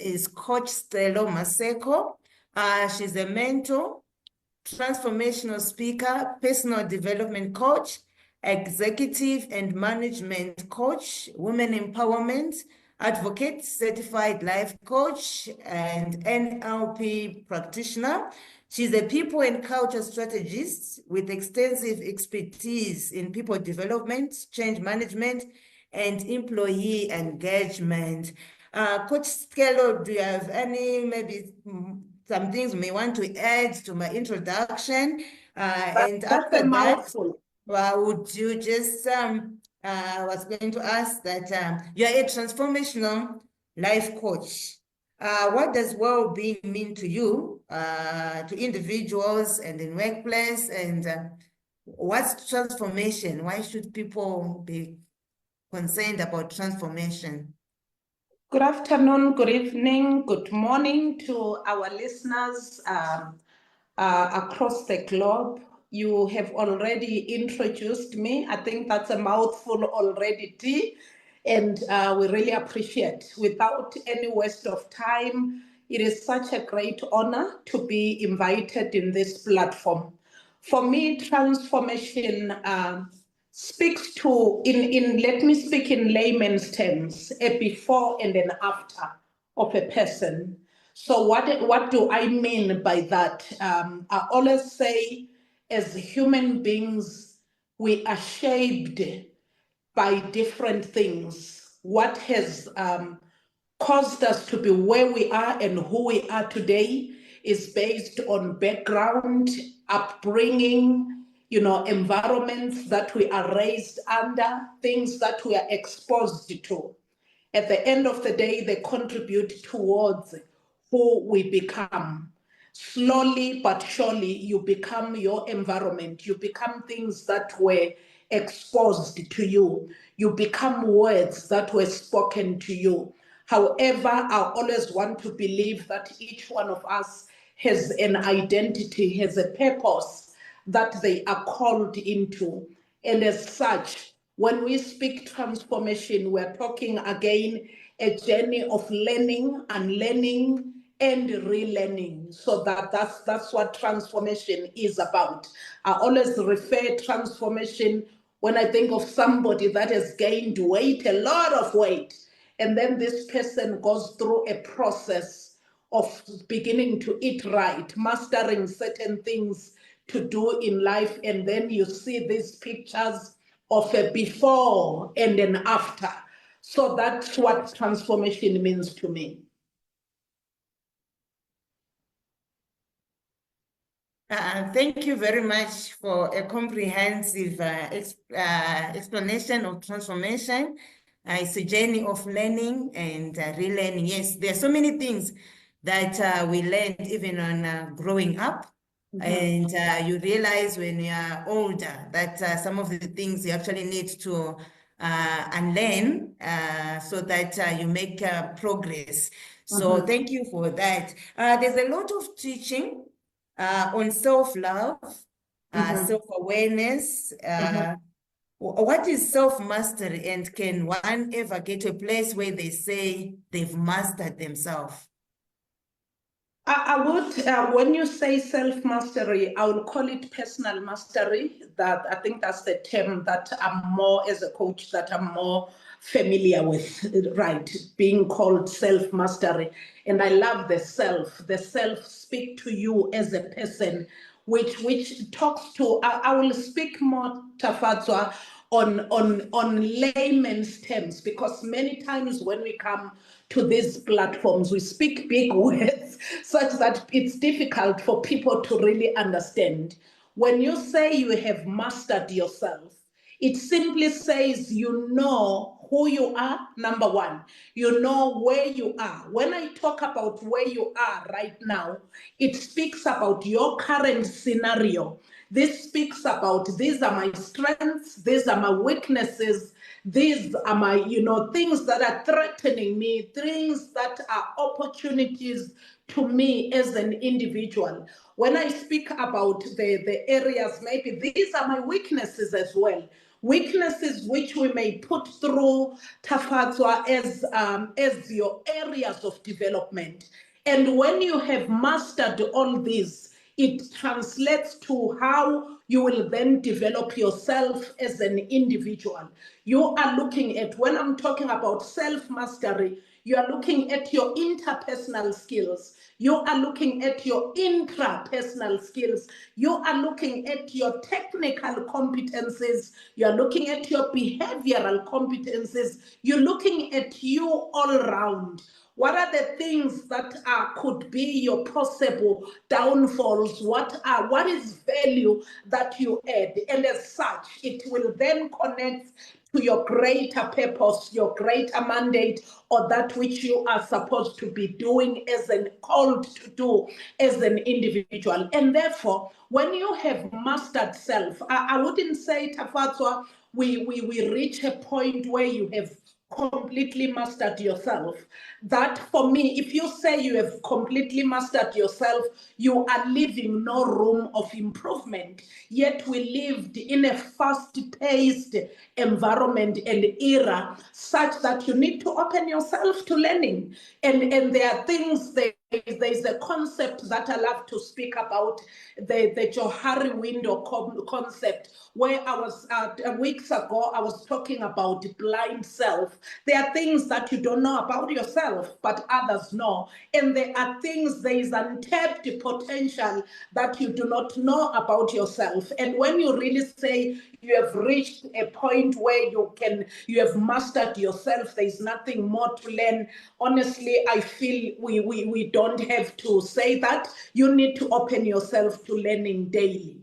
is Coach Sicelo Maseko. She's a mentor, transformational speaker, personal development coach, executive and management coach, women empowerment, advocate, certified life coach, and NLP practitioner. She's a people and culture strategist with extensive expertise in people development, change management, and employee engagement. Coach Sicelo, do you have any, maybe some things you may want to add to my introduction? And that's a mouthful. Would you just, I was going to ask that you're a transformational life coach. What does well-being mean to you, to individuals and in workplace? And what's transformation? Why should people be concerned about transformation? Good afternoon, good evening, good morning to our listeners across the globe. You have already introduced me. I think that's a mouthful already, T, and we really appreciate. Without any waste of time, it is such a great honor to be invited in this platform. For me, transformation speaks to, let me speak in layman's terms, a before and an after of a person. So what do I mean by that? I always say, as human beings, we are shaped by different things. What has caused us to be where we are and who we are today is based on background, upbringing, environments that we are raised under, things that we are exposed to. At the end of the day, they contribute towards who we become. Slowly but surely, you become your environment. You become things that were exposed to you. You become words that were spoken to you. However, I always want to believe that each one of us has an identity, has a purpose that they are called into. And as such, when we speak transformation, we're talking again a journey of learning, unlearning, and relearning. So that's what transformation is about. I always refer transformation when I think of somebody that has gained weight, a lot of weight, and then this person goes through a process of beginning to eat right, mastering certain things to do in life, and then you see these pictures of a before and an after. So that's what transformation means to me. Thank you very much for a comprehensive explanation of transformation. It's a journey of learning and relearning. Yes, there are so many things that we learned even on growing up. And you realize when you are older that some of the things you actually need to unlearn so that you make progress. So thank you for that. There's a lot of teaching on self-love, self-awareness. What is self-mastery, and can one ever get to a place where they say they've mastered themselves? I would, when you say self-mastery, I would call it personal mastery. That I think that's the term that I'm more, as a coach, that I'm more familiar with, right? Being called self-mastery. And I love the self. The self speak to you as a person, which talks to, I will speak more, Tafatswa, on layman's terms, because many times when we come to these platforms, we speak big words such that it's difficult for people to really understand. When you say you have mastered yourself, it simply says you know who you are, number one. You know where you are. When I talk about where you are right now, it speaks about your current scenario. This speaks about, these are my strengths, these are my weaknesses, these are my, things that are threatening me, things that are opportunities to me as an individual. When I speak about the areas, maybe these are my weaknesses as well. weaknesses which we may put through Tafatswa as your areas of development. And when you have mastered all these, it translates to how you will then develop yourself as an individual. You are looking at, when I'm talking about self-mastery, you are looking at your interpersonal skills. You are looking at your intrapersonal skills. You are looking at your technical competencies. You are looking at your behavioral competencies. You're looking at you all around. What are the things that could be your possible downfalls? What is value that you add? And as such, it will then connect to your greater purpose, your greater mandate, or that which you are supposed to be doing as an called to do as an individual. And therefore, when you have mastered self, I wouldn't say, Tafatswa, we reach a point where you have completely mastered yourself. That for me, if you say you have completely mastered yourself, you are leaving no room of improvement. Yet we lived in a fast-paced environment and era such that you need to open yourself to learning. And there are things there's a concept that I love to speak about, the Johari window concept, where I was, weeks ago, I was talking about blind self. There are things that you don't know about yourself, but others know. And there are things, there is untapped potential that you do not know about yourself. And when you really say you have reached a point where you have mastered yourself, there is nothing more to learn. Honestly, I feel we don't have to say that. You need to open yourself to learning daily.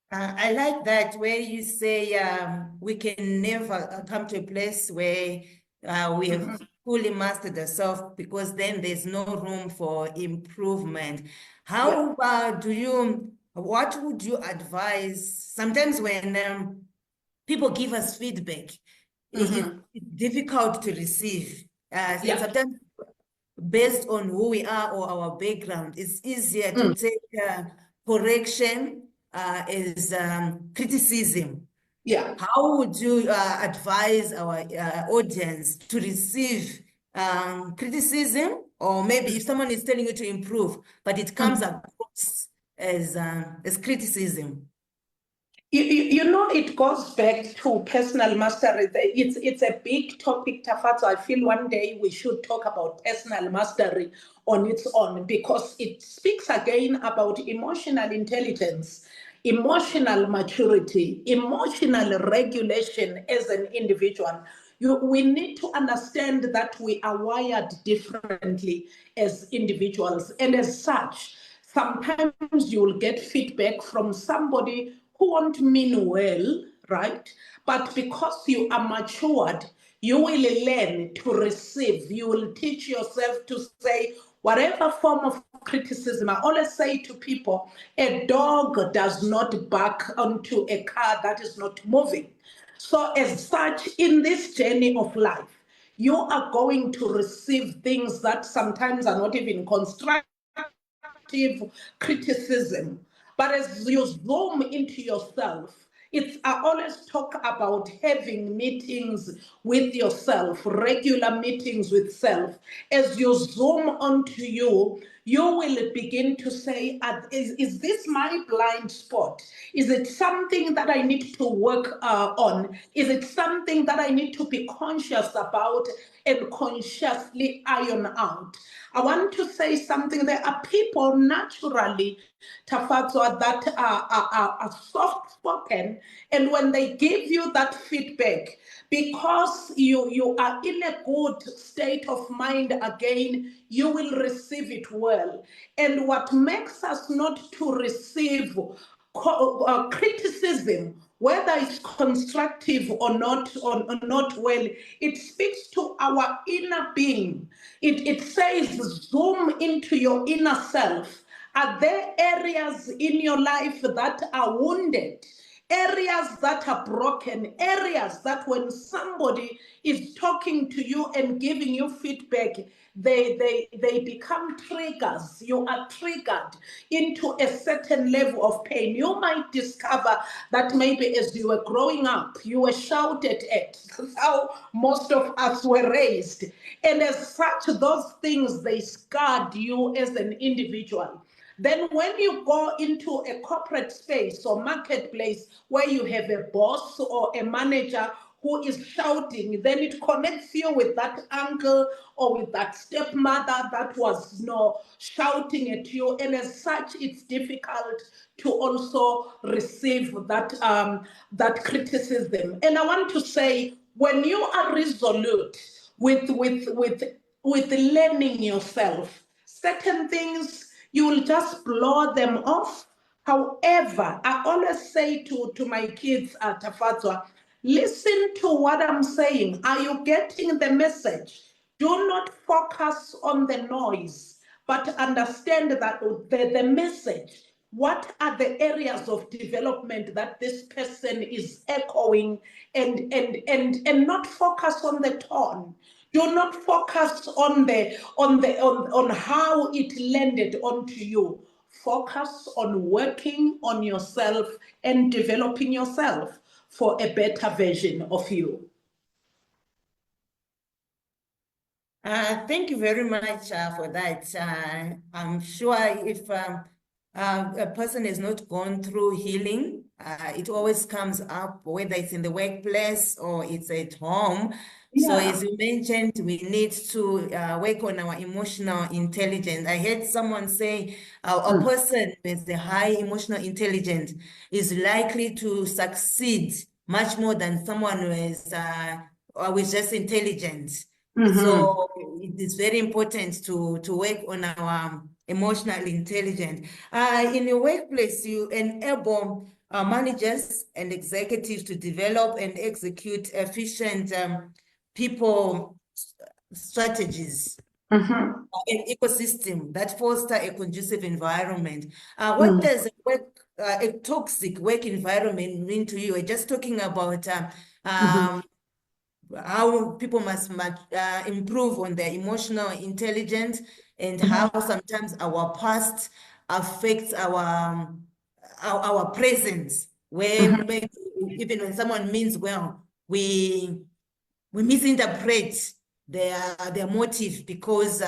I like that where you say we can never come to a place where we have fully mastered ourselves, because then there's no room for improvement. How what would you advise sometimes when people give us feedback? It's difficult to receive. And sometimes based on who we are or our background, it's easier to take correction as criticism. Yeah. How would you advise our audience to receive criticism, or maybe if someone is telling you to improve, but it comes across as criticism? You know, it goes back to personal mastery. It's a big topic, Tafatso. I feel one day we should talk about personal mastery on its own, because it speaks again about emotional intelligence, emotional maturity, emotional regulation as an individual. We need to understand that we are wired differently as individuals, and as such, sometimes you will get feedback from somebody who won't mean well, right? But because you are matured, you will learn to receive. You will teach yourself to say, whatever form of criticism, I always say to people, a dog does not bark onto a car that is not moving. So as such, in this journey of life, you are going to receive things that sometimes are not even constructive criticism. But as you zoom into yourself, I always talk about having meetings with yourself, regular meetings with self. As you zoom onto you, you will begin to say, is this my blind spot? Is it something that I need to work on? Is it something that I need to be conscious about and consciously iron out? I want to say something. There are people naturally, Tafatswa, that are soft-spoken, and when they give you that feedback, because you are in a good state of mind again, you will receive it well. And what makes us not to receive criticism, whether it's constructive or not well, it speaks to our inner being. It says, zoom into your inner self. Are there areas in your life that are wounded? areas that are broken, areas that when somebody is talking to you and giving you feedback, they become triggers. You are triggered into a certain level of pain. You might discover that maybe as you were growing up, you were shouted at. That's how most of us were raised. And as such, those things, they scarred you as an individual. Then when you go into a corporate space or marketplace where you have a boss or a manager who is shouting, then it connects you with that uncle or with that stepmother that was shouting at you. And as such, it's difficult to also receive that, that criticism. And I want to say, when you are resolute with learning yourself, certain things, you will just blow them off. However, I always say to my kids at Tafatwa, listen to what I'm saying. Are you getting the message? Do not focus on the noise, but understand that the message. What are the areas of development that this person is echoing, and not focus on the tone. Do not focus on how it landed onto you. Focus on working on yourself and developing yourself for a better version of you. Thank you very much for that. I'm sure if a person has not gone through healing, it always comes up, whether it's in the workplace or it's at home. Yeah. So as you mentioned, we need to work on our emotional intelligence. I heard someone say a person with a high emotional intelligence is likely to succeed much more than someone who is with just intelligence. So it is very important to work on our emotional intelligence. In your workplace, you enable managers and executives to develop and execute efficient people strategies. An ecosystem that foster a conducive environment. What does a toxic work environment mean to you? We're just talking about how people must improve on their emotional intelligence, and how sometimes our past affects our present, where maybe even when someone means well, we misinterpret their motive because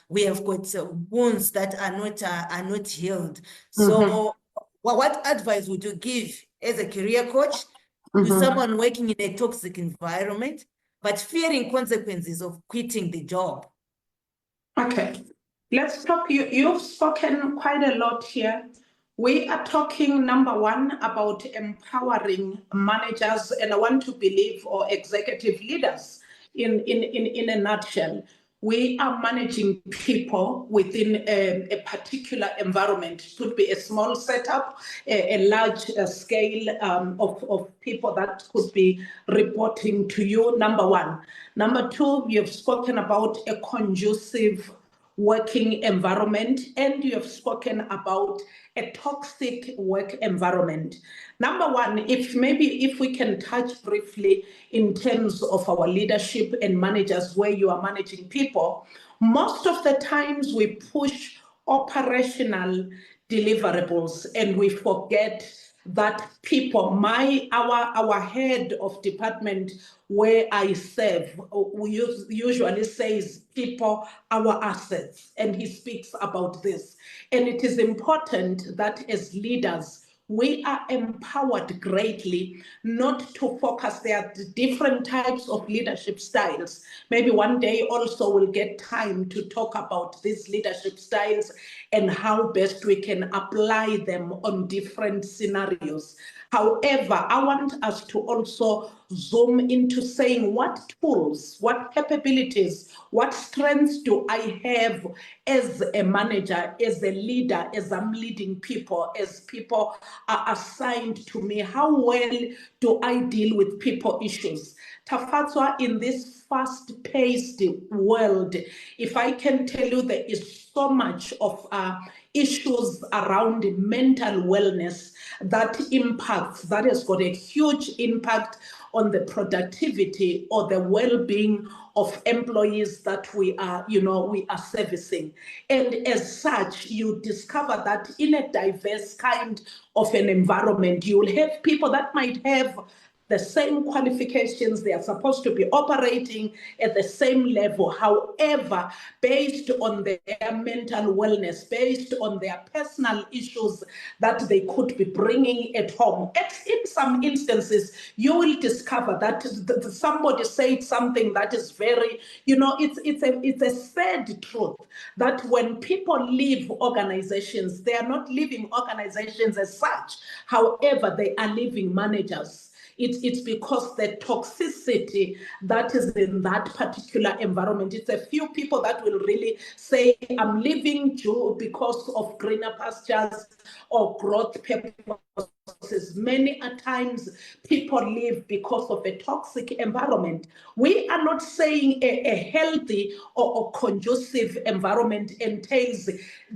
we have got wounds that are not healed. So what advice would you give as a career coach to someone working in a toxic environment, but fearing consequences of quitting the job? Okay, let's talk. You've spoken quite a lot here. We are talking, number one, about empowering managers, and I want to believe, or executive leaders in a nutshell. We are managing people within a particular environment. It could be a small setup, a large scale of people that could be reporting to you, number one. Number two, you've spoken about a conducive working environment, and you have spoken about a toxic work environment. Number one, if we can touch briefly in terms of our leadership and managers, where you are managing people, most of the times we push operational deliverables and we forget that people, our head of department where I serve, we usually says people, our assets, and he speaks about this. And it is important that as leaders, we are empowered greatly not to focus. There are different types of leadership styles. Maybe one day also we'll get time to talk about these leadership styles and how best we can apply them on different scenarios. However, I want us to also zoom into saying what tools, what capabilities, what strengths do I have as a manager, as a leader, as I'm leading people, as people are assigned to me? How well do I deal with people issues? Tafatswa, in this fast-paced world, if I can tell you, there is so much of issues around mental wellness that has got a huge impact on the productivity or the well-being of employees that we are servicing. And as such, you discover that in a diverse kind of an environment, you will have people that might have the same qualifications, they are supposed to be operating at the same level. However, based on their mental wellness, based on their personal issues that they could be bringing at home, in some instances, you will discover that somebody said something that is very, it's a sad truth that when people leave organizations, they are not leaving organizations as such. However, they are leaving managers. It's because the toxicity that is in that particular environment. It's a few people that will really say, I'm leaving because of greener pastures or growth purposes. Many a times people leave because of a toxic environment. We are not saying a healthy or conducive environment entails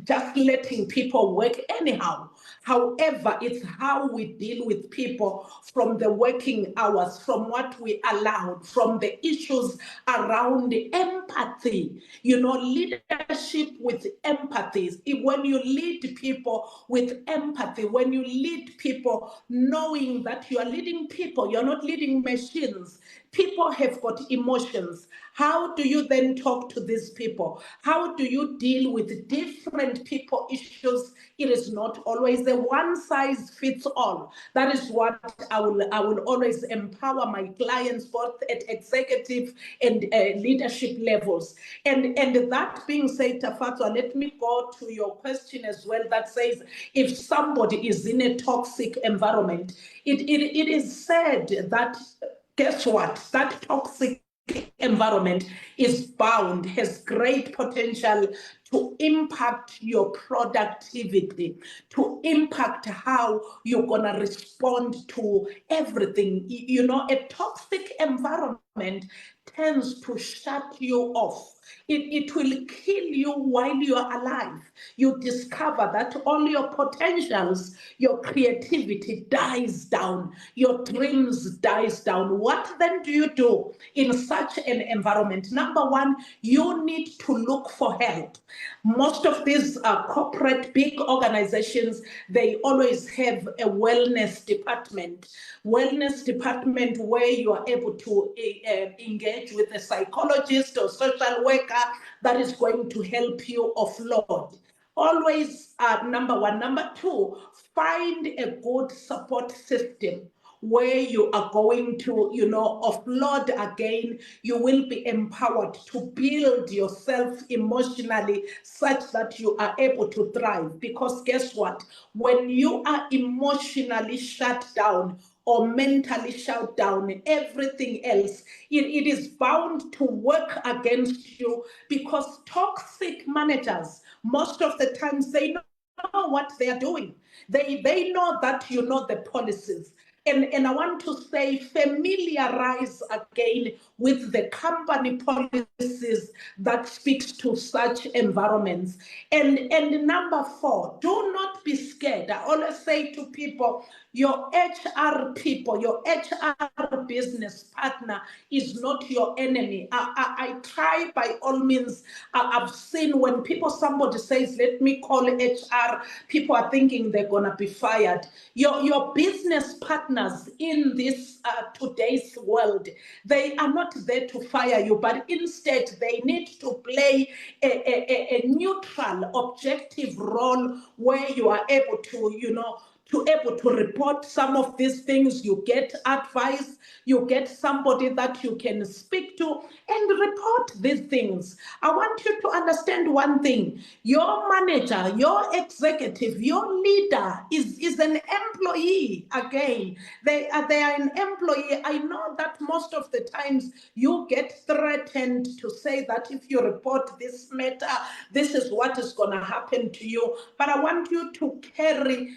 just letting people work anyhow. However, it's how we deal with people from the working hours, from what we allowed, from the issues around empathy. Leadership with empathy. When you lead people with empathy, when you lead people knowing that you are leading people, you're not leading machines. People have got emotions. How do you then talk to these people? How do you deal with different people issues? It is not always a one size fits all. That is what I will always empower my clients, both at executive and leadership levels. And that being said, Tafatswa, let me go to your question as well that says, if somebody is in a toxic environment, it is said that, guess what? That toxic environment is bound, has great potential to impact your productivity, to impact how you're going to respond to everything. A toxic environment tends to shut you off. It will kill you while you are alive. You discover that all your potentials, your creativity dies down, your dreams dies down. What then do you do in such an environment? Number one, you need to look for help. Most of these corporate big organizations, they always have a wellness department where you are able to engage with a psychologist or social worker that is going to help you offload. Always number one. Number two, find a good support system where you are going to, offload again. You will be empowered to build yourself emotionally such that you are able to thrive. Because guess what? When you are emotionally shut down or mentally shut down, everything else, it is bound to work against you, because toxic managers, most of the times, they know what they are doing. They know that the policies. And I want to say, familiarize again with the company policies that speaks to such environments. And number four, do not be scared. I always say to people, your HR people, your HR business partner is not your enemy. I try by all means. I've seen when somebody says, let me call HR, people are thinking they're going to be fired. Your business partners in this today's world, they are not there to fire you, but instead they need to play a neutral, objective role where you are able to report some of these things. You get advice, you get somebody that you can speak to and report these things. I want you to understand one thing. Your manager, your executive, your leader is an employee. Again, they are an employee. I know that most of the times you get threatened to say that if you report this matter, this is what is going to happen to you. But I want you to carry,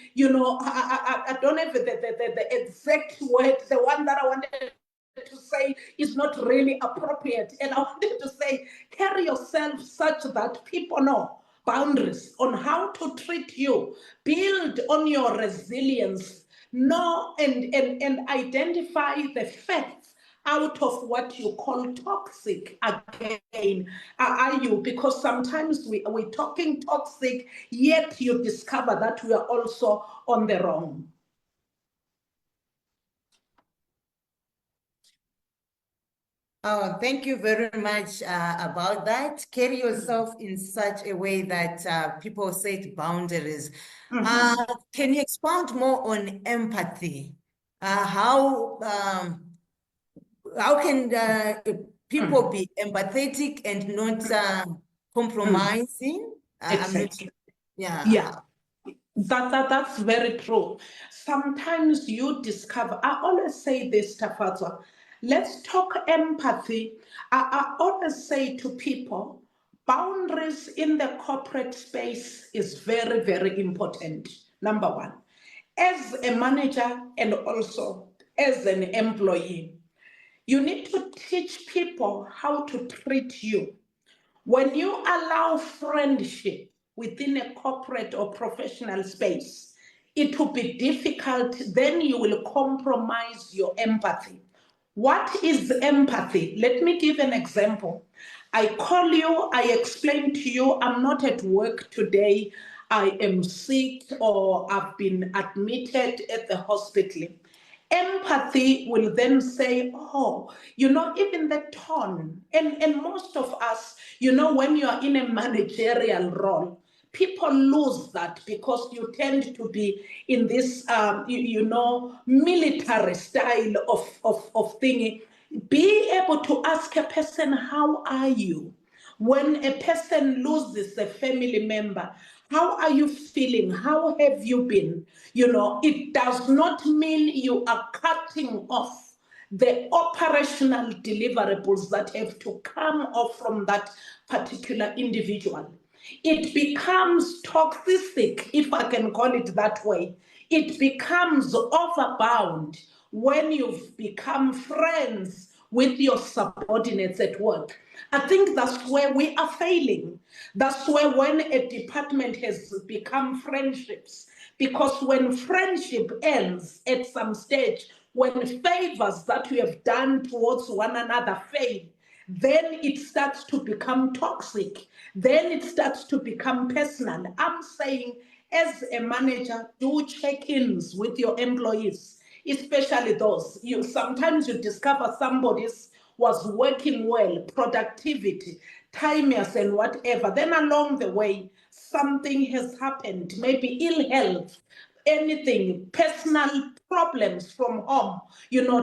I don't have the exact word, the one that I wanted to say is not really appropriate. And I wanted to say, carry yourself such that people know boundaries on how to treat you, build on your resilience, know and identify the facts out of what you call toxic again. Are you? Because sometimes we're talking toxic, yet you discover that we are also on the wrong. Oh, thank you very much about that. Carry yourself in such a way that people set boundaries. Can you expound more on empathy? How can people be empathetic and not compromising? Exactly. Yeah. Yeah. That's very true. Sometimes you discover, I always say this, Tafatwa, let's talk empathy. I always say to people, boundaries in the corporate space is very, very important. Number one, as a manager and also as an employee, you need to teach people how to treat you. When you allow friendship within a corporate or professional space, it will be difficult, then you will compromise your empathy. What is empathy? Let me give an example. I call you, I explain to you, I'm not at work today, I am sick or I've been admitted at the hospital. Empathy will then say, oh, even the tone. And most of us, when you are in a managerial role, people lose that because you tend to be in this, military style of thingy. Be able to ask a person, how are you? When a person loses a family member, how are you feeling? How have you been? It does not mean you are cutting off the operational deliverables that have to come off from that particular individual. It becomes toxic, if I can call it that way. It becomes overbound when you've become friends with your subordinates at work. I think that's where we are failing. That's where when a department has become friendships, because when friendship ends at some stage, when favors that we have done towards one another fail, then it starts to become toxic. Then it starts to become personal. I'm saying, as a manager, do check-ins with your employees, especially those. Sometimes you discover somebody's was working well, productivity, timeous and whatever. Then along the way, something has happened, maybe ill health, anything, personal problems from home,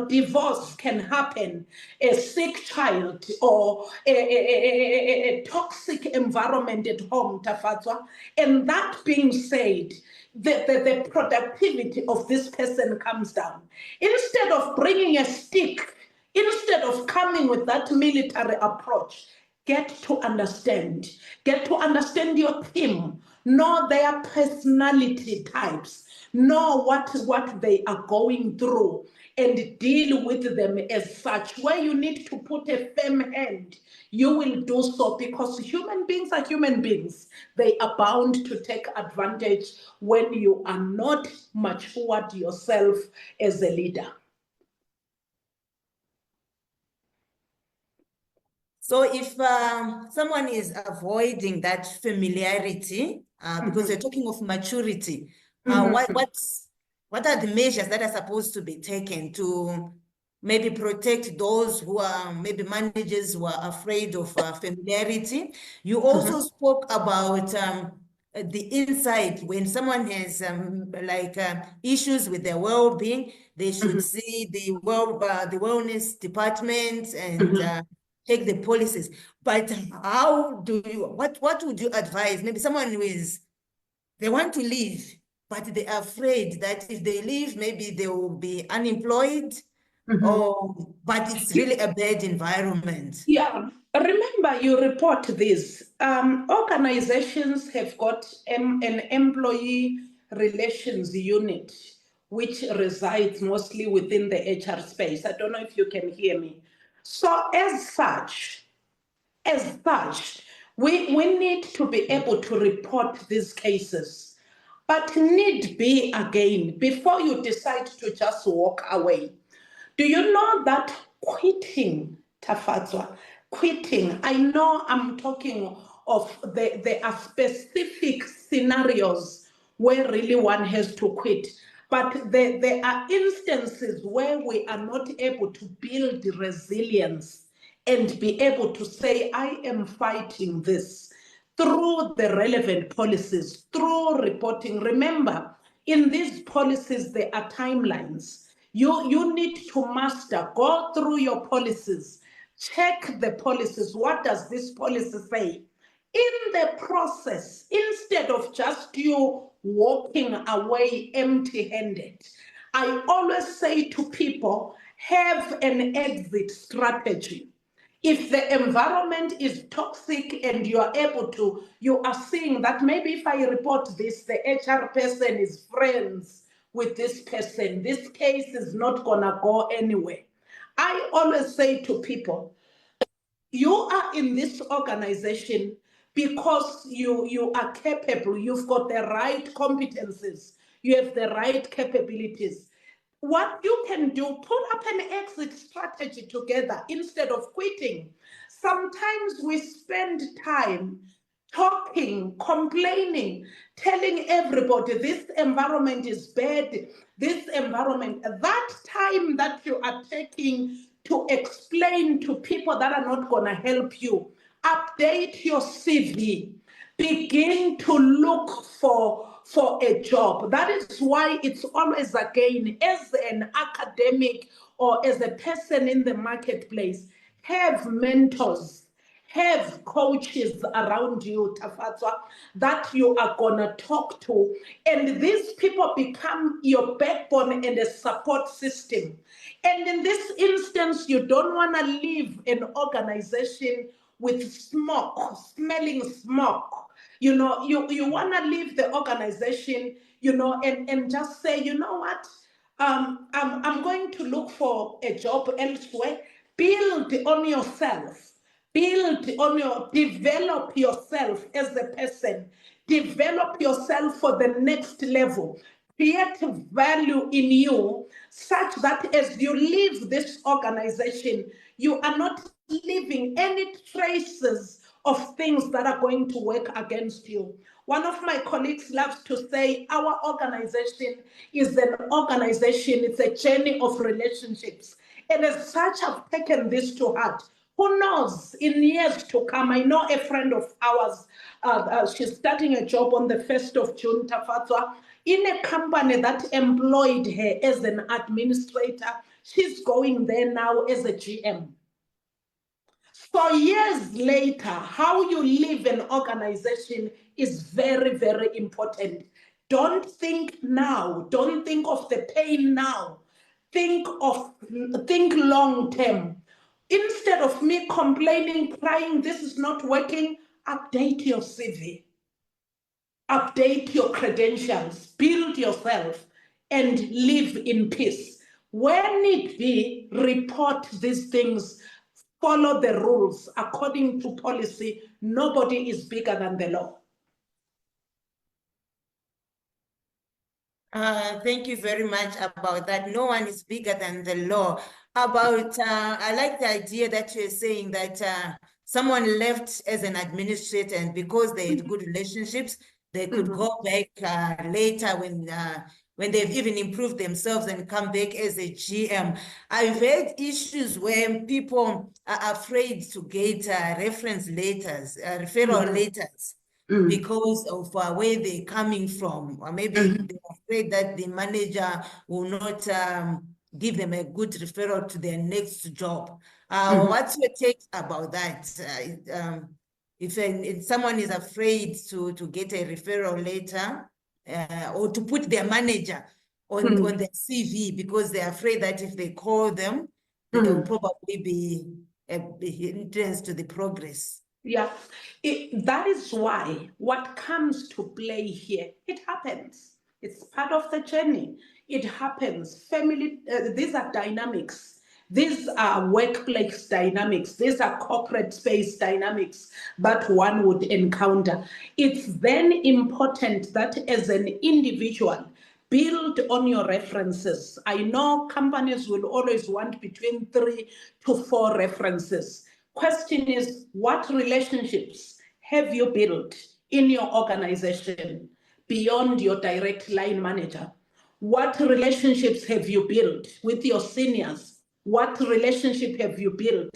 divorce can happen, a sick child, or a toxic environment at home, Tafatwa. And that being said, the productivity of this person comes down. Instead of bringing a stick, instead of coming with that military approach, get to understand your team, know their personality types, know what they are going through, and deal with them as such. Where you need to put a firm hand, you will do so, because human beings are human beings. They are bound to take advantage when you are not matured yourself as a leader. So if someone is avoiding that familiarity, because we're talking of maturity, what are the measures that are supposed to be taken to maybe protect those who are maybe managers who are afraid of familiarity? You also spoke about the inside. When someone has issues with their well-being, they should see the wellness department and take the policies. But how do you, what would you advise? Maybe someone who they want to leave, but they're afraid that if they leave, maybe they will be unemployed, but it's really a bad environment. Yeah, remember you report this. Organizations have got an employee relations unit which resides mostly within the HR space. I don't know if you can hear me. So as such, we need to be able to report these cases. But need be, again, before you decide to just walk away, do you know that quitting, Tafatswa, quitting, I know I'm talking of there are specific scenarios where really one has to quit. But there are instances where we are not able to build resilience and be able to say, I am fighting this through the relevant policies, through reporting. Remember, in these policies, there are timelines. You need to master, go through your policies, check the policies. What does this policy say? In the process, instead of just you walking away empty-handed, I always say to people, have an exit strategy. If the environment is toxic and you are able to, you are seeing that maybe if I report this, the HR person is friends with this person, this case is not gonna go anywhere. I always say to people, you are in this organization because you are capable, you've got the right competencies, you have the right capabilities. What you can do, put up an exit strategy together instead of quitting. Sometimes we spend time talking, complaining, telling everybody this environment is bad, this environment. That time that you are taking to explain to people that are not going to help you, update your CV, begin to look for a job. That is why it's always, again, as an academic or as a person in the marketplace, have mentors, have coaches around you, Tafatswa, that you are gonna talk to, and these people become your backbone and a support system. And in this instance, you don't want to leave an organization with smoke, smelling smoke. You know, you want to leave the organization, you know, and just say, you know what, I'm going to look for a job elsewhere. Build on yourself. Develop yourself as a person. Develop yourself for the next level. Create value in you such that as you leave this organization, you are not leaving any traces of things that are going to work against you. One of my colleagues loves to say, our organization is an organization, it's a journey of relationships. And as such, I've taken this to heart. Who knows, in years to come, I know a friend of ours, she's starting a job on the 1st of June, Tafatswa, in a company that employed her as an administrator. She's going there now as a GM. So years later, how you live an organization is very, very important. Don't think now. Don't think of the pain now. Think long term. Instead of me complaining, crying, this is not working, update your CV. Update your credentials, build yourself, and live in peace. Where need be, report these things, follow the rules according to policy. Nobody is bigger than the law. Thank you very much about that. No one is bigger than the law. I like the idea that you're saying that someone left as an administrator, and because they had good relationships, they could go back later when they've even improved themselves and come back as a GM. I've had issues where people are afraid to get reference letters, referral letters, because of where they're coming from, or maybe they're afraid that the manager will not give them a good referral to their next job. What's your take about that? If someone is afraid to get a referral letter or to put their manager on their CV because they're afraid that if they call them, they'll probably be a hindrance to the progress. Yeah, that is why what comes to play here, it happens. It's part of the journey. it happens. Family, these are dynamics. These are workplace dynamics. These are corporate space dynamics that one would encounter. It's then important that as an individual, build on your references. I know companies will always want between 3 to 4 references. Question is, what relationships have you built in your organization beyond your direct line manager? What relationships have you built with your seniors? What relationship have you built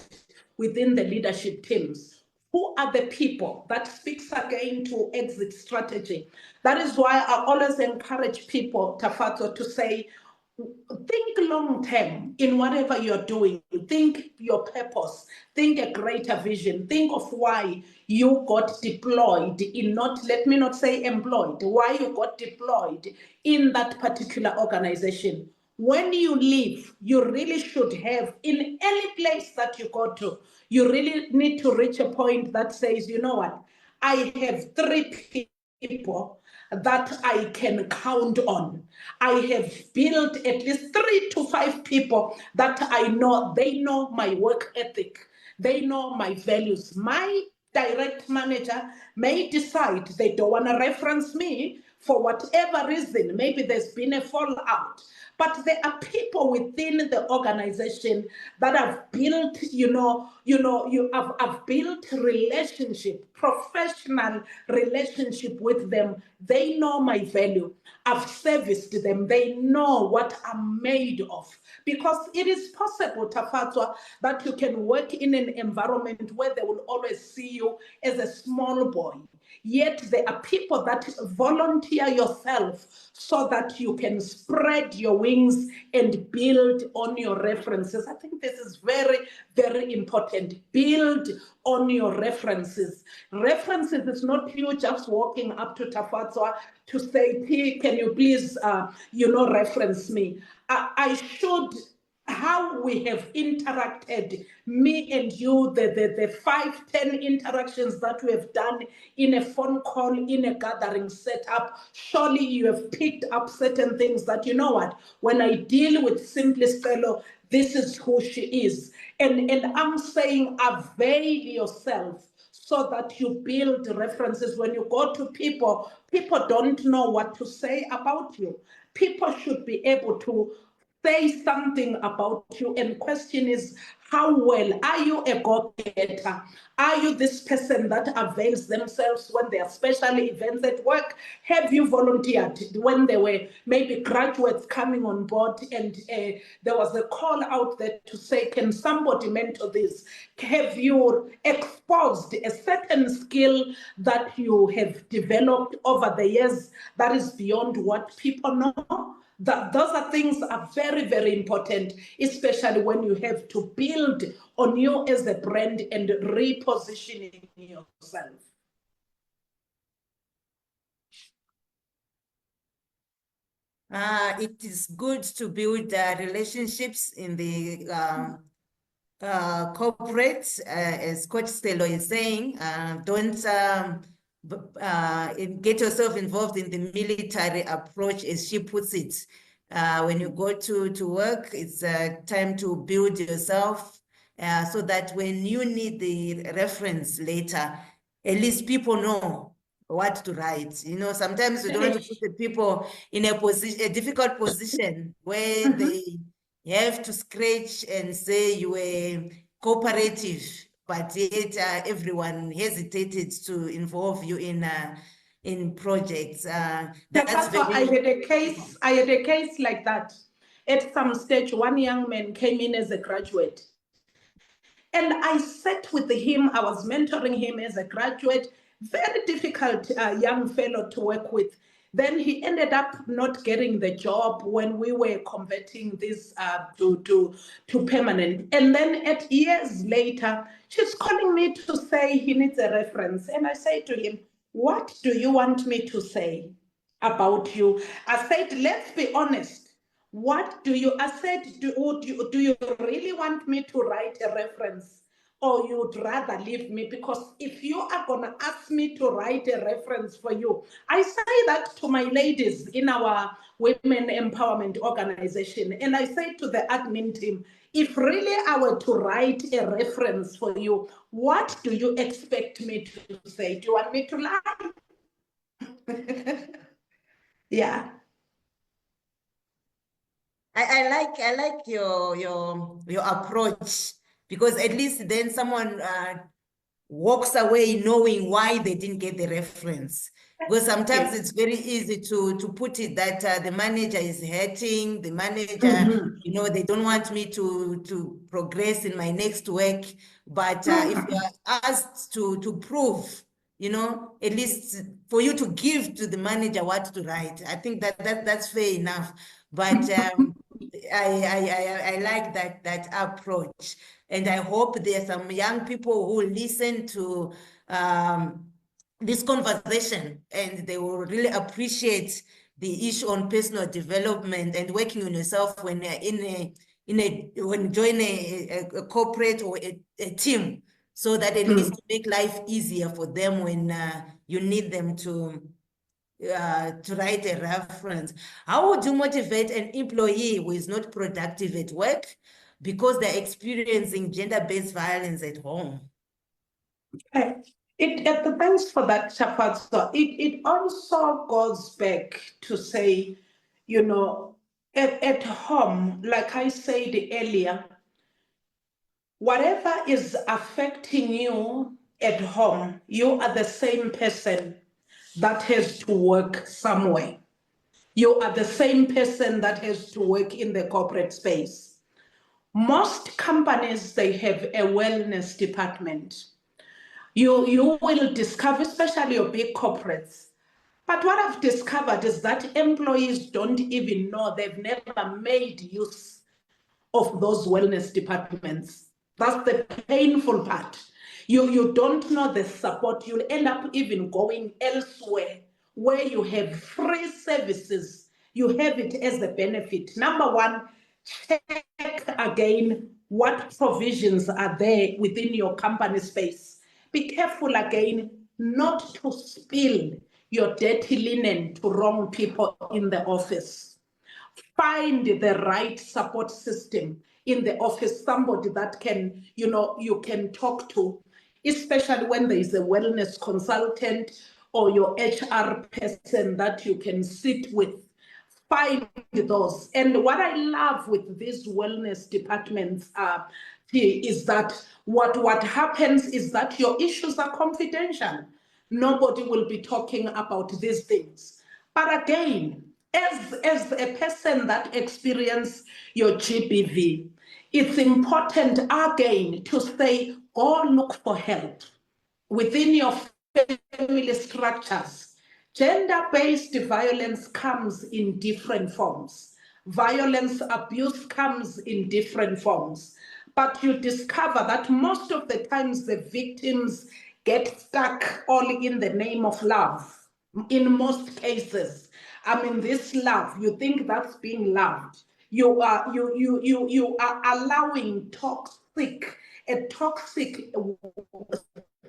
within the leadership teams? Who are the people? That speaks again to exit strategy. That is why I always encourage people, Tafato, to say, think long term in whatever you're doing. Think your purpose. Think a greater vision. Think of why you got deployed in, not, let me not say employed, why you got deployed in that particular organization. When you leave, you really should have, in any place that you go to, you really need to reach a point that says, you know what, I have 3 people that I can count on. I have built at least 3 to 5 people that I know, they know my work ethic, they know my values. My direct manager may decide they don't want to reference me for whatever reason. Maybe there's been a fallout. But there are people within the organization that have built, I've built relationship, professional relationship with them. They know my value. I've serviced them. They know what I'm made of. Because it is possible, Tafatwa, that you can work in an environment where they will always see you as a small boy. Yet there are people that volunteer yourself so that you can spread your wings and build on your references. I think this is very, very important. Build on your references. References is not you just walking up to Tafatswa to say, P, can you please, reference me? I should, how we have interacted, me and you, the 5-10 interactions that we have done in a phone call, in a gathering setup, surely you have picked up certain things that, you know what, when I deal with Simply Sicelo, this is who she is. And I'm saying avail yourself so that you build references. When you go to people, people don't know what to say about you. People should be able to say something about you, and question is, how well are you a go-getter? Are you this person that avails themselves when there are special events at work? Have you volunteered when there were maybe graduates coming on board and there was a call out there to say, can somebody mentor this? Have you exposed a certain skill that you have developed over the years that is beyond what people know? Those are things are very, very important, especially when you have to build on you as a brand and repositioning yourself. It is good to build relationships in the corporate, as Coach Sicelo is saying. Don't get yourself involved in the military approach, as she puts it. When you go to work, it's time to build yourself so that when you need the reference later, at least people know what to write. Sometimes we don't want to put the people in a difficult position where they have to scratch and say you were cooperative, but yet everyone hesitated to involve you in projects. That's very. I had a case like that. At some stage, one young man came in as a graduate. And I sat with him, I was mentoring him as a graduate, very difficult young fellow to work with. Then he ended up not getting the job when we were converting this to permanent. And then at years later, she's calling me to say he needs a reference. And I say to him, what do you want me to say about you? I said, let's be honest. What do you, I said, do you really want me to write a reference or you'd rather leave me? Because if you are going to ask me to write a reference for you, I say that to my ladies in our women empowerment organization. And I say to the admin team, if really I were to write a reference for you, what do you expect me to say? Do you want me to lie? Yeah. I like your approach, because at least then someone walks away knowing why they didn't get the reference. Because sometimes Yes. it's very easy to put it that the manager is hurting, the manager, you know, they don't want me to progress in my next work. But if you are asked to prove, you know, at least for you to give to the manager what to write, I think that's fair enough. But I like that approach, and I hope there are some young people who listen to this conversation, and they will really appreciate the issue on personal development and working on yourself when you're when join a corporate or a team, so that at least make life easier for them when you need them to write a reference. How would you motivate an employee who is not productive at work because they're experiencing gender-based violence at home? It depends for that, Shafat. So it also goes back to say, you know, at home, like I said earlier, whatever is affecting you at home, you are the same person that has to work somewhere. You are the same person that has to work in the corporate space. Most companies, they have a wellness department. You will discover, especially your big corporates. But what I've discovered is that employees don't even know, they've never made use of those wellness departments. That's the painful part. You don't know the support. You'll end up even going elsewhere where you have free services. You have it as a benefit. Number one, check again what provisions are there within your company space. Be careful again not to spill your dirty linen to wrong people in the office. Find the right support system in the office, somebody that can, you can talk to, especially when there is a wellness consultant or your HR person that you can sit with. Find those. And what I love with these wellness departments is that what happens is that your issues are confidential. Nobody will be talking about these things. But again, as a person that experiences your GBV, it's important again to say, go look for help within your family structures. Gender-based violence comes in different forms. Violence, abuse comes in different forms. But you discover that most of the times the victims get stuck all in the name of love. In most cases, I mean, this love, you think that's being loved. You are allowing a toxic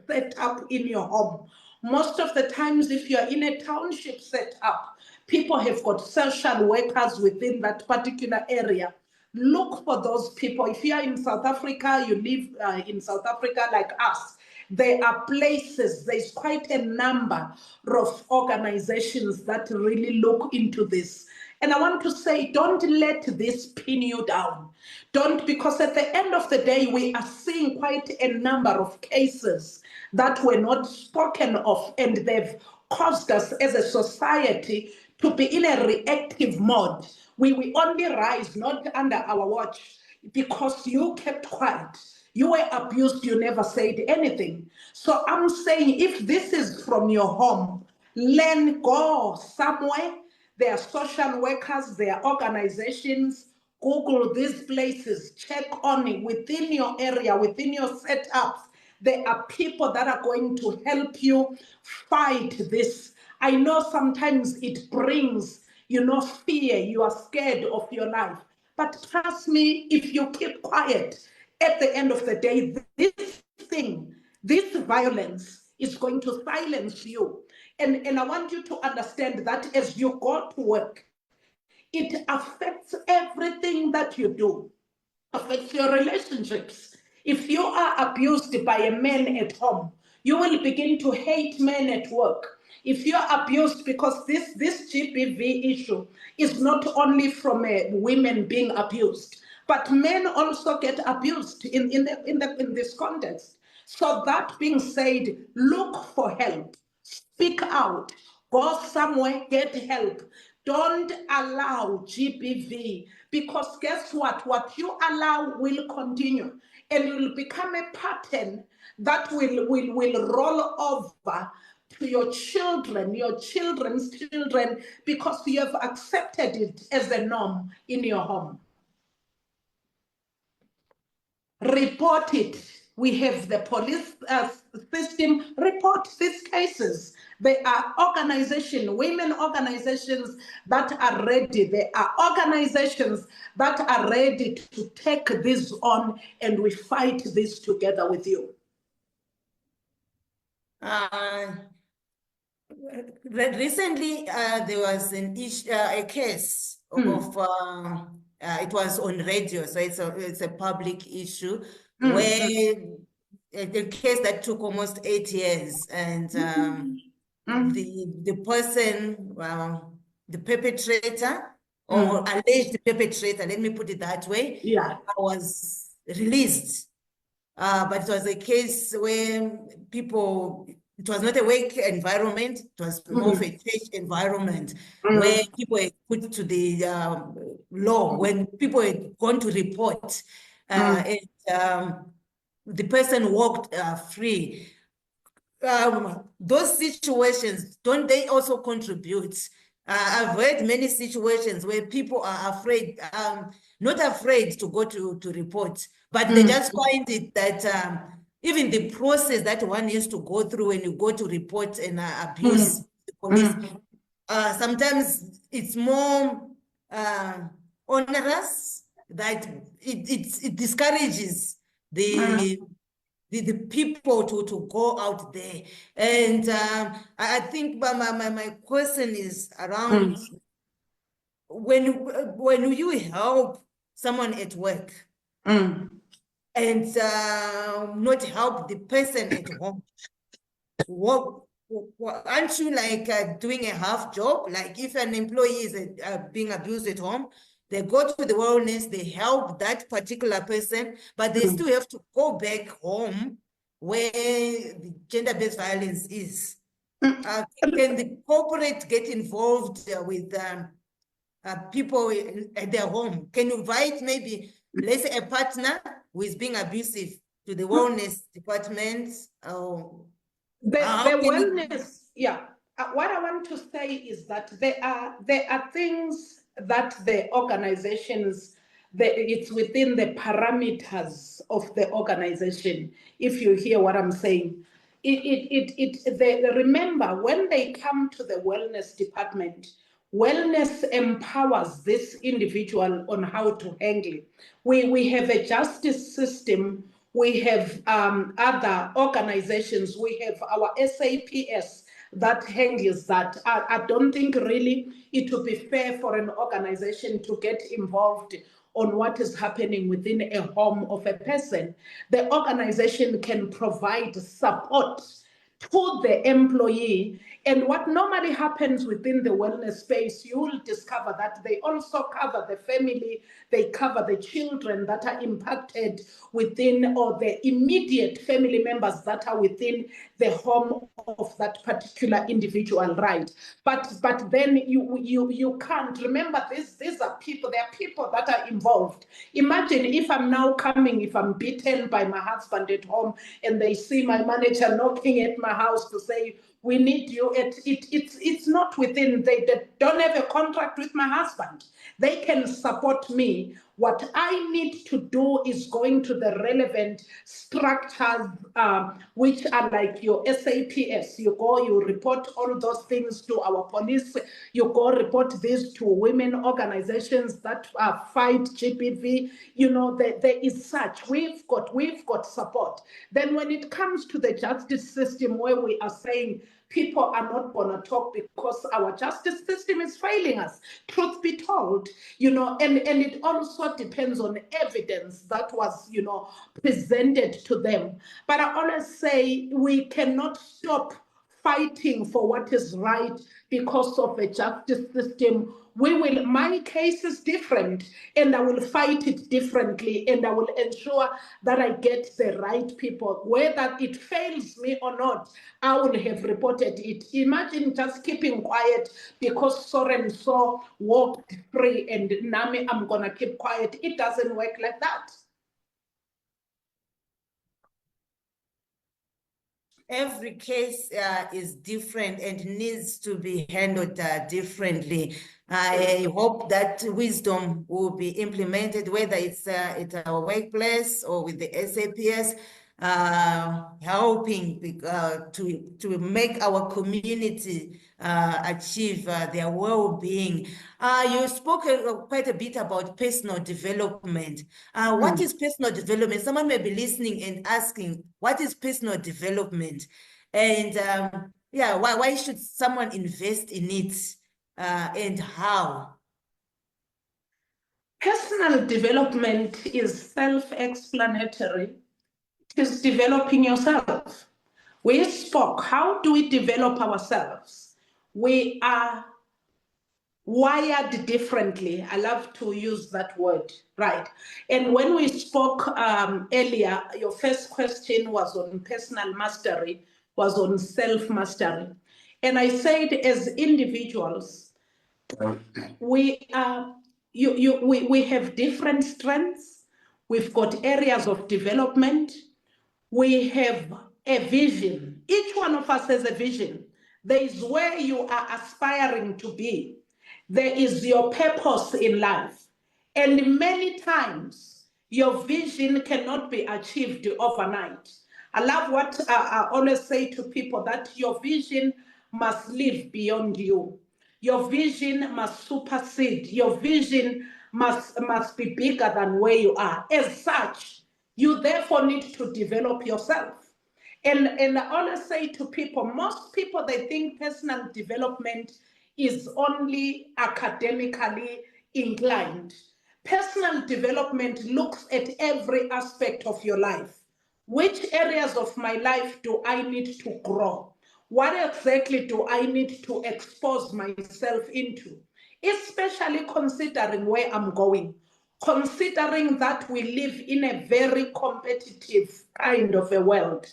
setup in your home. Most of the times, if you're in a township setup, people have got social workers within that particular area. Look for those people. If you are in South Africa, you live in South Africa like us, there are places, there's quite a number of organizations that really look into this. And I want to say, don't let this pin you down. Don't, because at the end of the day, we are seeing quite a number of cases that were not spoken of, and they've caused us as a society to be in a reactive mode. We only rise not under our watch because you kept quiet. You were abused, you never said anything. So I'm saying, if this is from your home, learn, go somewhere. There are social workers, there are organizations. Google these places, check on it within your area, within your setups. There are people that are going to help you fight this. I know sometimes it brings, fear. You are scared of your life. But trust me, if you keep quiet, at the end of the day, this thing, this violence is going to silence you. And I want you to understand that as you go to work, it affects everything that you do, affects your relationships. If you are abused by a man at home, you will begin to hate men at work. If you're abused, because this GBV issue is not only from women being abused, but men also get abused in this context. So that being said, look for help, speak out, go somewhere, get help. Don't allow GBV, because guess what? What you allow will continue, and it will become a pattern that will roll over to your children, your children's children, because you have accepted it as a norm in your home. Report it. We have the police system. Report these cases. There are organizations, women organizations that are ready. There are organizations that are ready to take this on, and we fight this together with you. Recently, there was a case of it was on radio, so it's a public issue where a case that took almost 8 years, and the person, the perpetrator or alleged perpetrator, let me put it that way, was released. But it was a case where people, it was not a work environment, it was more of a church environment where people were put to the law, when people had gone to report, and the person walked free. Those situations, don't they also contribute? I've heard many situations where people are afraid, not afraid to go to report, but they just find it that even the process that one needs to go through when you go to report and abuse the police, sometimes it's more onerous, that it discourages the people to go out there. And I think my question is around when you help someone at work and not help the person at home, aren't you like doing a half job? Like if an employee is being abused at home, they go to the wellness, they help that particular person, but they still have to go back home where the gender-based violence is. Can the corporate get involved with people at their home? Can you invite maybe, let's say, a partner who is being abusive to the wellness department? The wellness, what I want to say is that there are things that the organizations, it's within the parameters of the organization, if you hear what I'm saying. Remember, when they come to the wellness department, wellness empowers this individual on how to handle it. We have a justice system. We have other organizations. We have our SAPS that handles that. I don't think really it would be fair for an organization to get involved on what is happening within a home of a person. The organization can provide support to the employee. And what normally happens within the wellness space, you will discover that they also cover the family, they cover the children that are impacted within, or the immediate family members that are within the home of that particular individual, right? But then you can't remember this. These are people, there are people that are involved. Imagine if I'm now coming, if I'm beaten by my husband at home and they see my manager knocking at my house to say, we need you. It's not within, they don't have a contract with my husband. They can support me What I need to do is going to the relevant structures, which are like your SAPS. You go, you report all those things to our police. You go report this to women organizations that fight GBV. You know, there is such. We've got support. Then when it comes to the justice system, where we are saying people are not going to talk because our justice system is failing us, truth be told, you know, and it also depends on evidence that was, you know, presented to them. But I always say we cannot stop fighting for what is right because of a justice system. My case is different, and I will fight it differently, and I will ensure that I get the right people. Whether it fails me or not, I will have reported it. Imagine just keeping quiet because so and so walked free, and Nami, I'm gonna keep quiet. It doesn't work like that. Every case is different and needs to be handled differently. I hope that wisdom will be implemented, whether it's at our workplace or with the SAPS, helping to make our community achieve their well-being. You spoke quite a bit about personal development. What is personal development? Someone may be listening and asking, what is personal development? And yeah, why should someone invest in it and how? Personal development is self-explanatory. It is developing yourself. We spoke, how do we develop ourselves? We are wired differently. I love to use that word, right? And when we spoke earlier, your first question was on personal mastery, was on self-mastery. And I said, as individuals, we have different strengths. We've got areas of development. We have a vision. Each one of us has a vision. There is where you are aspiring to be. There is your purpose in life. And many times, your vision cannot be achieved overnight. I love what I always say to people, that your vision must live beyond you. Your vision must supersede. Your vision must be bigger than where you are. As such, you therefore need to develop yourself. And I always say to people, most people, they think personal development is only academically inclined. Personal development looks at every aspect of your life. Which areas of my life do I need to grow? What exactly do I need to expose myself into? Especially considering where I'm going, considering that we live in a very competitive kind of a world.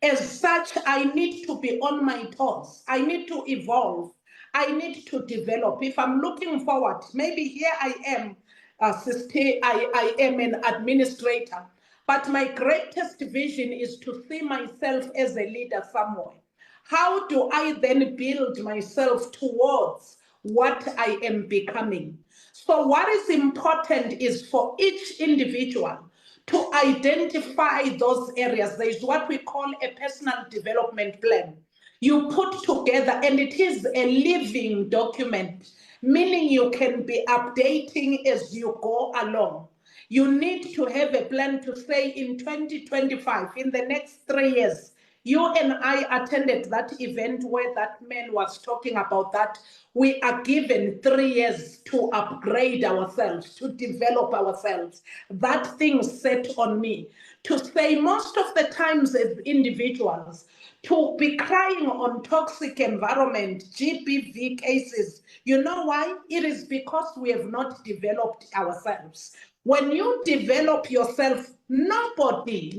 As such, I need to be on my toes. I need to evolve. I need to develop. If I'm looking forward, maybe here I am, I am an administrator, but my greatest vision is to see myself as a leader somewhere. How do I then build myself towards what I am becoming? So what is important is for each individual to identify those areas. There is what we call a personal development plan. You put together, and it is a living document, meaning you can be updating as you go along. You need to have a plan to say in 2025, in the next 3 years. You and I attended that event where that man was talking about that. We are given 3 years to upgrade ourselves, to develop ourselves. That thing set on me to say most of the times as individuals, to be crying on toxic environment, GBV cases. You know why? It is because we have not developed ourselves. When you develop yourself, nobody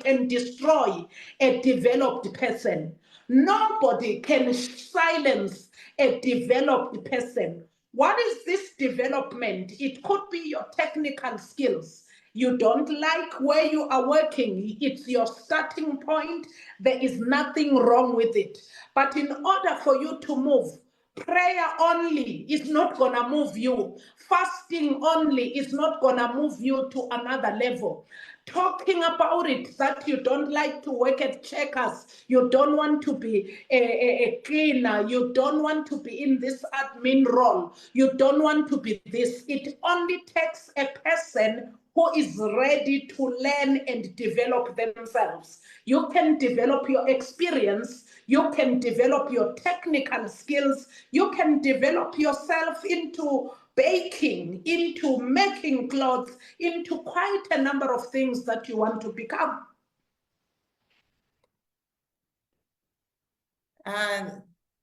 can destroy a developed person. Nobody can silence a developed person. What is this development? It could be your technical skills. You don't like where you are working. It's your starting point. There is nothing wrong with it. But in order for you to move, Prayer only is not going to move you. Fasting only is not going to move you to another level. Talking about it, that you don't like to work at Checkers, you don't want to be a cleaner, you don't want to be in this admin role, you don't want to be this. It only takes a person who is ready to learn and develop themselves. You can develop your experience, you can develop your technical skills, you can develop yourself into baking, into making clothes, into quite a number of things that you want to become.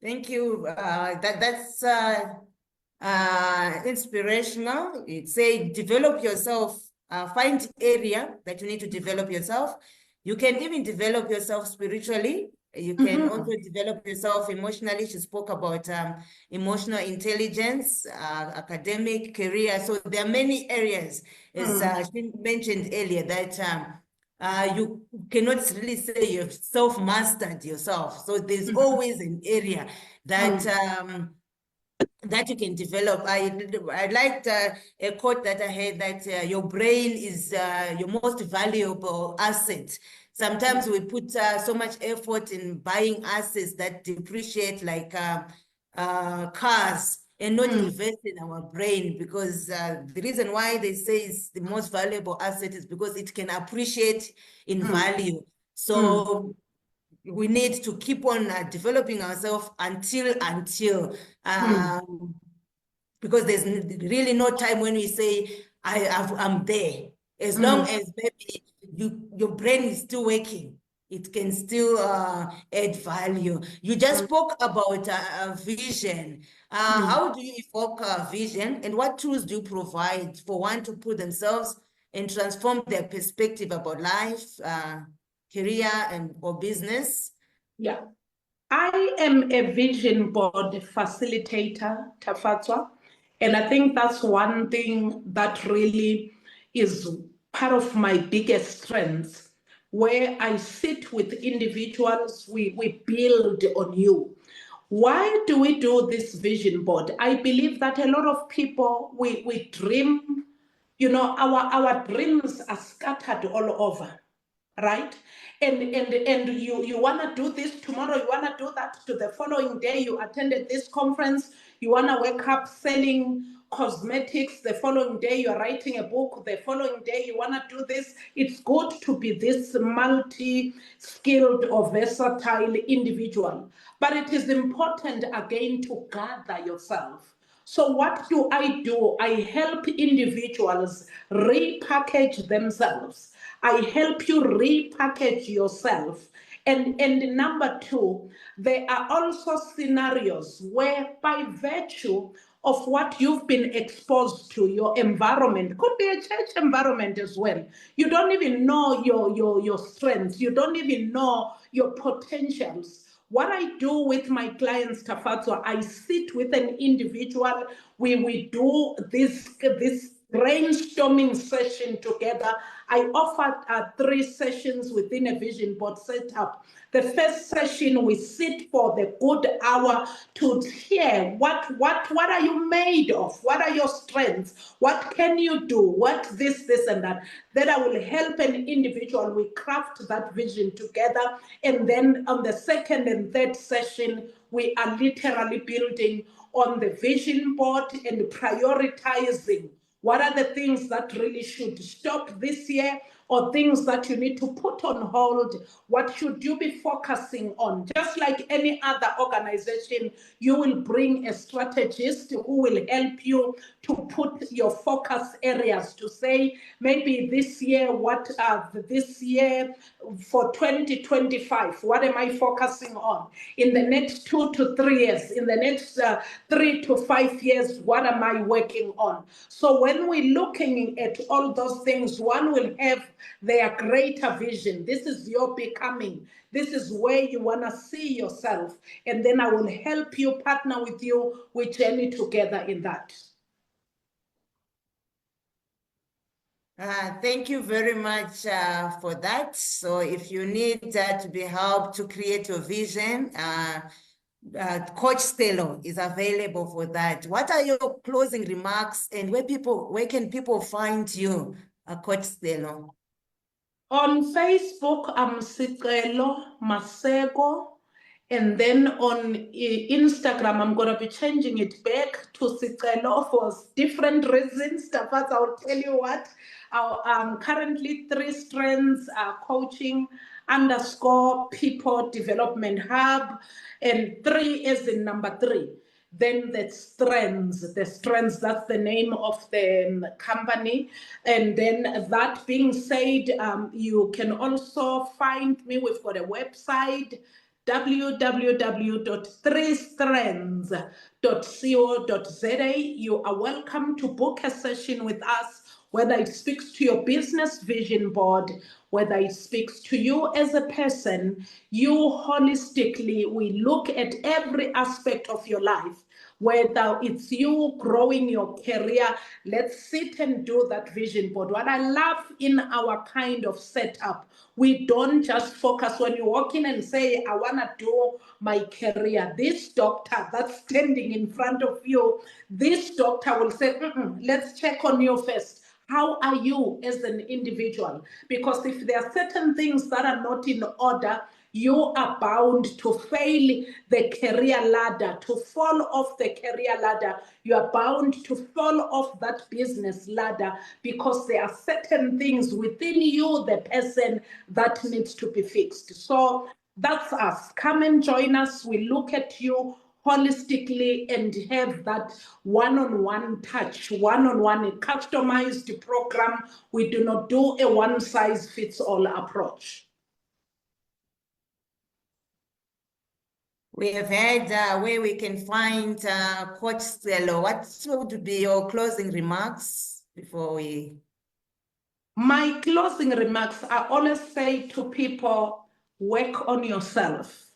Thank you. That's inspirational. It say develop yourself. Find area that you need to develop yourself. You can even develop yourself spiritually. You can also develop yourself emotionally. She spoke about emotional intelligence, academic, career. So there are many areas, as she mentioned earlier, that you cannot really say you've self-mastered yourself. So there's always an area that that you can develop. I liked a quote that I heard that your brain is your most valuable asset. Sometimes we put so much effort in buying assets that depreciate, like cars, and not invest in our brain, because the reason why they say it's the most valuable asset is because it can appreciate in value. So we need to keep on developing ourselves until because there's really no time when we say I'm there. As long as maybe your brain is still working, it can still add value. You just spoke about vision. How do you evoke vision, and what tools do you provide for one to put themselves and transform their perspective about life, career, or business? Yeah. I am a vision board facilitator, Tafatswa, and I think that's one thing that really is part of my biggest strengths. Where I sit with individuals, we build on you. Why do we do this vision board? I believe that a lot of people, we dream, our dreams are scattered all over, right? And you want to do this tomorrow, you want to do that to the following day. You attended this conference, you want to wake up selling cosmetics, the following day you're writing a book, the following day you want to do this. It's good to be this multi-skilled or versatile individual, but it is important again to gather yourself. So what do? I help individuals repackage themselves. I help you repackage yourself. And number two, there are also scenarios where, by virtue of what you've been exposed to, your environment, could be a church environment as well. You don't even know your strengths. You don't even know your potentials. What I do with my clients, Tafatswa, I sit with an individual. We do this brainstorming session together. I offer 3 sessions within a vision board setup. The first session, we sit for the good hour to hear what are you made of? What are your strengths? What can you do? What this, and that. Then I will help an individual. We craft that vision together. And then on the second and third session, we are literally building on the vision board and prioritizing what are the things that really should stop this year, or things that you need to put on hold? What should you be focusing on? Just like any other organization, you will bring a strategist who will help you to put your focus areas, to say, maybe this year, this year for 2025, what am I focusing on? In the next 2 to 3 years, in the next 3 to 5 years, what am I working on? So when we're looking at all those things, one will have their greater vision. This is your becoming. This is where you want to see yourself. And then I will help you, partner with you, we journey together in that. Thank you very much for that. So if you need to be helped to create your vision, Coach Sicelo is available for that. What are your closing remarks, and where can people find you, Coach Sicelo? On Facebook, I'm Sicelo Maseko. And then on Instagram, I'm going to be changing it back to Sicelo for different reasons. But I'll tell you what. Currently 3 strands coaching _ people development hub, and 3 is in number 3. Then the strengths, that's the name of the company. And then that being said, you can also find me. We've got a website, www.3strands.co.za. You are welcome to book a session with us, whether it speaks to your business vision board, whether it speaks to you as a person. You holistically, we look at every aspect of your life. Whether it's you growing your career, let's sit and do that vision board. What I love in our kind of setup, we don't just focus when you walk in and say, I want to do my career. This doctor that's standing in front of you, this doctor will say, let's check on you first. How are you as an individual? Because if there are certain things that are not in order, you are bound to fail the career ladder, to fall off the career ladder. You are bound to fall off that business ladder because there are certain things within you, the person, that needs to be fixed. So that's us. Come and join us. We look at you holistically and have that one-on-one touch, one-on-one customized program. We do not do a one-size-fits-all approach. We have heard where we can find Coach Sicelo. What would be your closing remarks before we... My closing remarks, I always say to people, work on yourself.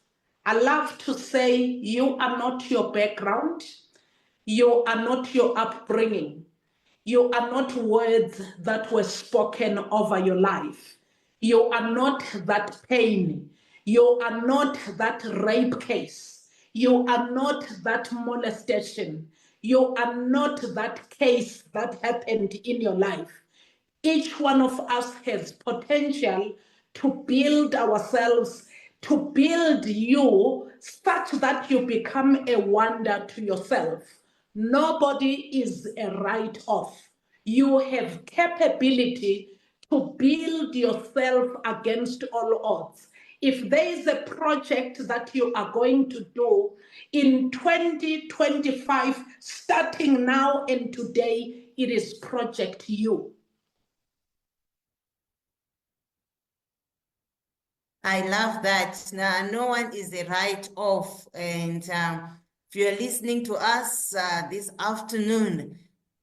I love to say you are not your background. You are not your upbringing. You are not words that were spoken over your life. You are not that pain. You are not that rape case. You are not that molestation. You are not that case that happened in your life. Each one of us has potential to build ourselves, to build you such that you become a wonder to yourself. Nobody is a write-off. You have capability to build yourself against all odds. If there is a project that you are going to do in 2025, starting now and today, it is Project You. I love that. Now, no one is a write-off. And if you're listening to us this afternoon,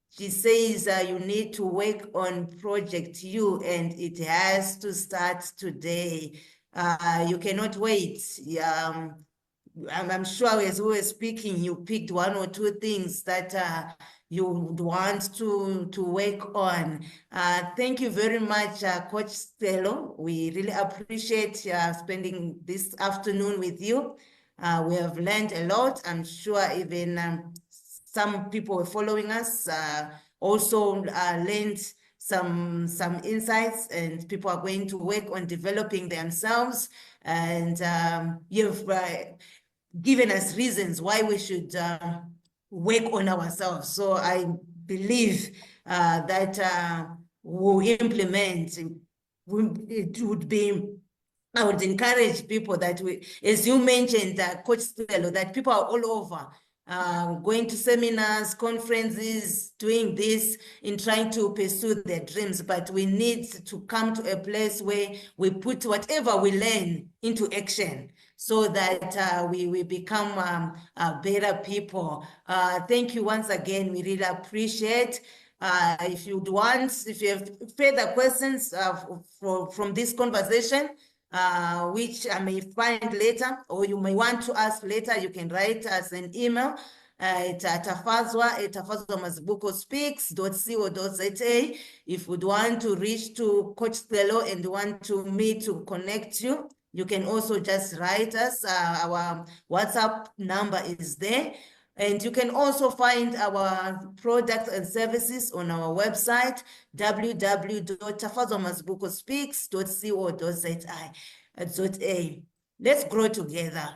she says you need to work on Project You, and it has to start today. You cannot wait. I'm sure as we were speaking, you picked 1 or 2 things that you would want to work on. Thank you very much, Coach Sicelo. We really appreciate spending this afternoon with you. We have learned a lot. I'm sure even some people following us also learned some insights, and people are going to work on developing themselves. And you've given us reasons why we should work on ourselves. So I believe that we'll implement. It would be, I would encourage people that we, as you mentioned, Coach Sicelo, that people are all over, going to seminars, conferences, doing this in trying to pursue their dreams. But we need to come to a place where we put whatever we learn into action, so that we become better people. Thank you once again. We really appreciate. If you have further questions from this conversation, which I may find later, or you may want to ask later, you can write us an email at tafazwa@tafazwamazibukospeaks.co.za. If you want to reach to Coach Sicelo and want me to connect you, You can also just write us. Our WhatsApp number is there. And you can also find our products and services on our website, www.tafazwamazibukospeaks.co.za. Let's grow together.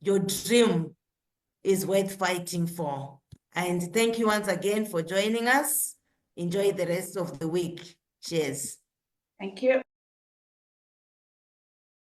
Your dream is worth fighting for. And thank you once again for joining us. Enjoy the rest of the week. Cheers. Thank you.